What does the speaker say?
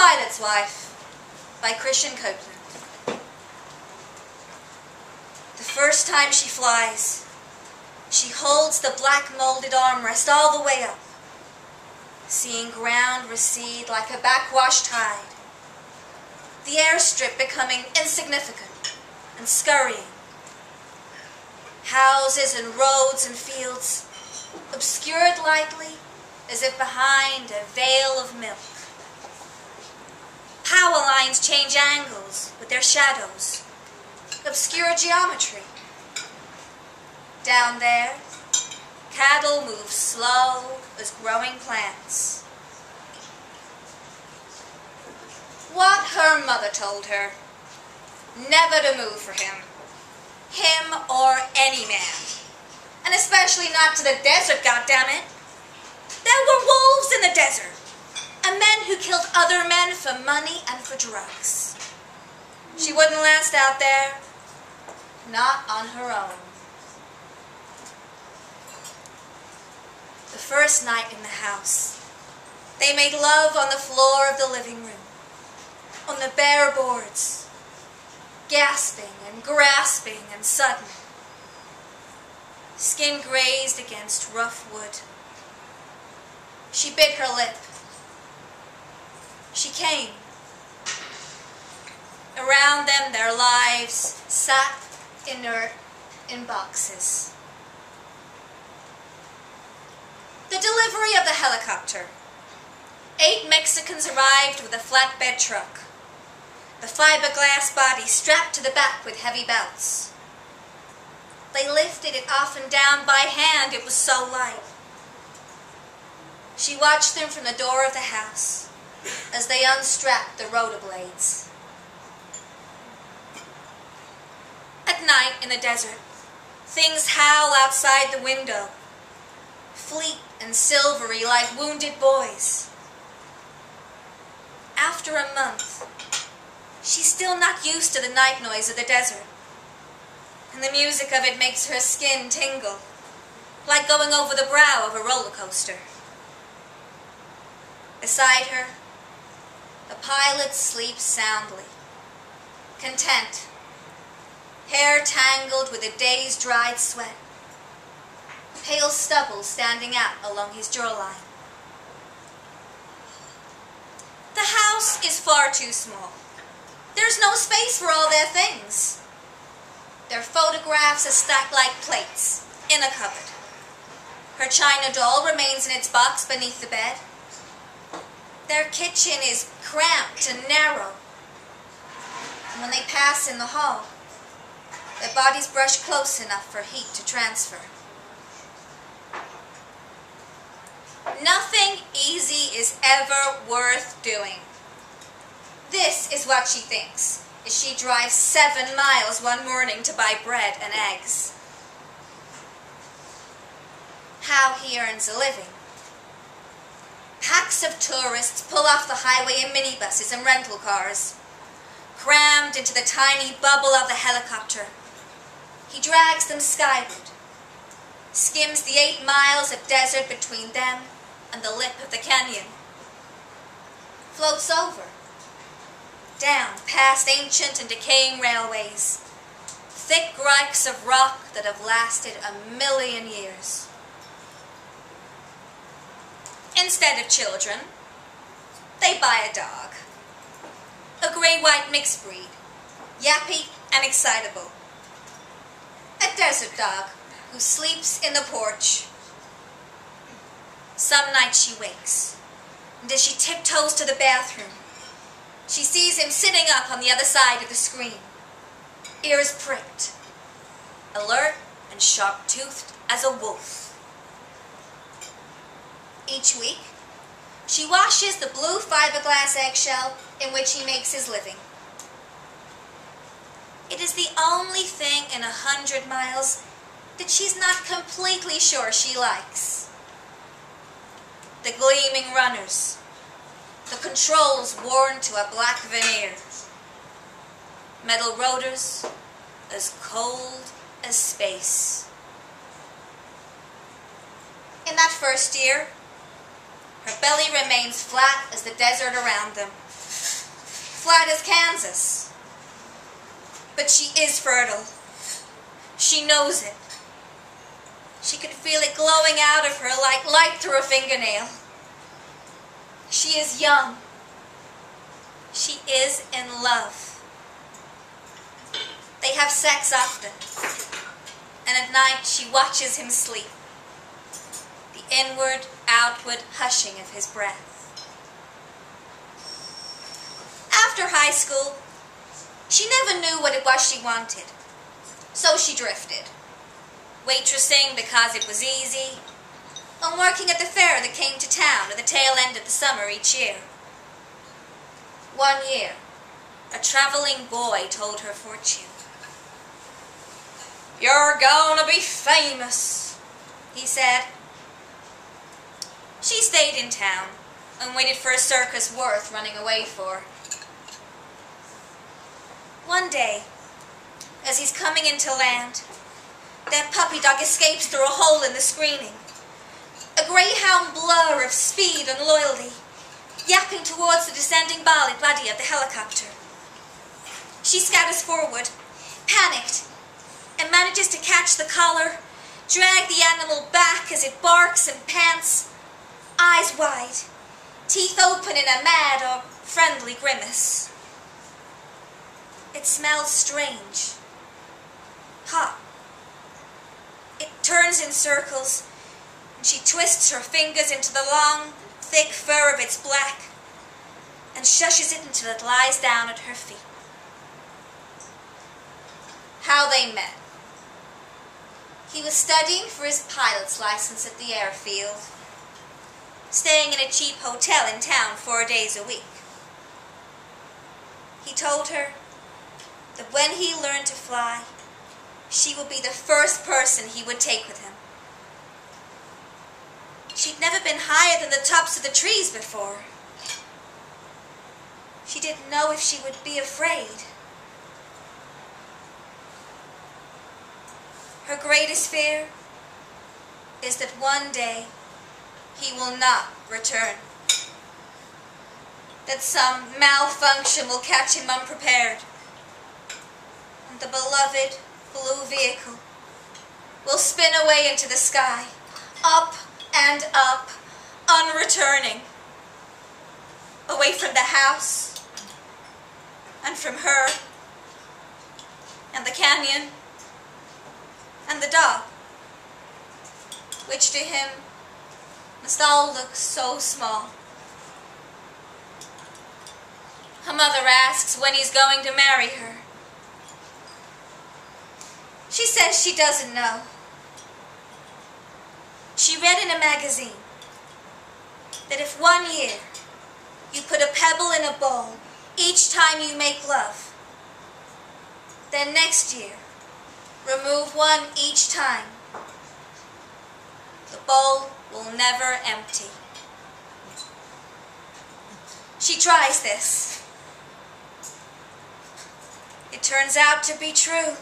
Pilot's Wife by Krishan Coupland. The first time she flies, she holds the black molded armrest all the way up, seeing ground recede like a backwash tide, the airstrip becoming insignificant and scurrying, houses and roads and fields obscured lightly as if behind a veil of milk. Power lines change angles with their shadows, obscure geometry. Down there, cattle move slow as growing plants. What her mother told her, never to move for him or any man, and especially not to the desert, goddammit. There were wolves in the desert, and men who killed other men for money and for drugs. She wouldn't last out there, not on her own. The first night in the house, they made love on the floor of the living room, on the bare boards, gasping and grasping and sudden. Skin grazed against rough wood. She bit her lip. She came. Around them their lives sat inert in boxes. The delivery of the helicopter. 8 Mexicans arrived with a flatbed truck. The fiberglass body strapped to the back with heavy belts. They lifted it off and down by hand, it was so light. She watched them from the door of the house as they unstrapped the rotor blades. At night in the desert, things howl outside the window, fleet and silvery like wounded boys. After a month, she's still not used to the night noise of the desert, and the music of it makes her skin tingle, like going over the brow of a roller coaster. Beside her, the pilot sleeps soundly, content, hair tangled with a day's dried sweat, pale stubble standing out along his jawline. The house is far too small. There's no space for all their things. Their photographs are stacked like plates in a cupboard. Her china doll remains in its box beneath the bed. Their kitchen is cramped and narrow. And when they pass in the hall, their bodies brush close enough for heat to transfer. Nothing easy is ever worth doing. This is what she thinks as she drives 7 miles one morning to buy bread and eggs. How he earns a living. Packs of tourists pull off the highway in minibuses and rental cars, crammed into the tiny bubble of the helicopter. He drags them skyward, skims the 8 miles of desert between them and the lip of the canyon, floats over, down past ancient and decaying railways, thick grikes of rock that have lasted 1,000,000 years. Instead of children, they buy a dog. A gray-white mixed breed, yappy and excitable. A desert dog who sleeps in the porch. Some nights she wakes, and as she tiptoes to the bathroom, she sees him sitting up on the other side of the screen, ears pricked, alert and sharp-toothed as a wolf. Each week, she washes the blue fiberglass eggshell in which he makes his living. It is the only thing in 100 miles that she's not completely sure she likes. The gleaming runners, the controls worn to a black veneer, metal rotors as cold as space. In that first year, her belly remains flat as the desert around them. flat as Kansas. But she is fertile. She knows it. She can feel it glowing out of her like light through a fingernail. She is young. She is in love. They have sex often, and at night she watches him sleep, the inward, outward hushing of his breath. After high school, she never knew what it was she wanted, so she drifted, waitressing because it was easy, and working at the fair that came to town at the tail end of the summer each year. One year, a traveling boy told her fortune. "You're gonna be famous," he said. She stayed in town and waited for a circus worth running away for. One day, as he's coming into land, that puppy dog escapes through a hole in the screening, a greyhound blur of speed and loyalty, yapping towards the descending body of the helicopter. She scatters forward, panicked, and manages to catch the collar, drag the animal back as it barks and pants, eyes wide, teeth open in a mad or friendly grimace. It smells strange, hot. It turns in circles, and she twists her fingers into the long, thick fur of its black, and shushes it until it lies down at her feet. How they met. He was studying for his pilot's license at the airfield, staying in a cheap hotel in town 4 days a week. He told her that when he learned to fly, she would be the first person he would take with him. She'd never been higher than the tops of the trees before. She didn't know if she would be afraid. Her greatest fear is that one day he will not return. That some malfunction will catch him unprepared, and the beloved blue vehicle will spin away into the sky, up and up, unreturning, away from the house, and from her, and the canyon, and the dog, which to him must all look so small. Her mother asks when he's going to marry her. She says she doesn't know. She read in a magazine that if 1 year you put a pebble in a bowl each time you make love, then next year remove one each time, the bowl will never empty. She tries this. It turns out to be true.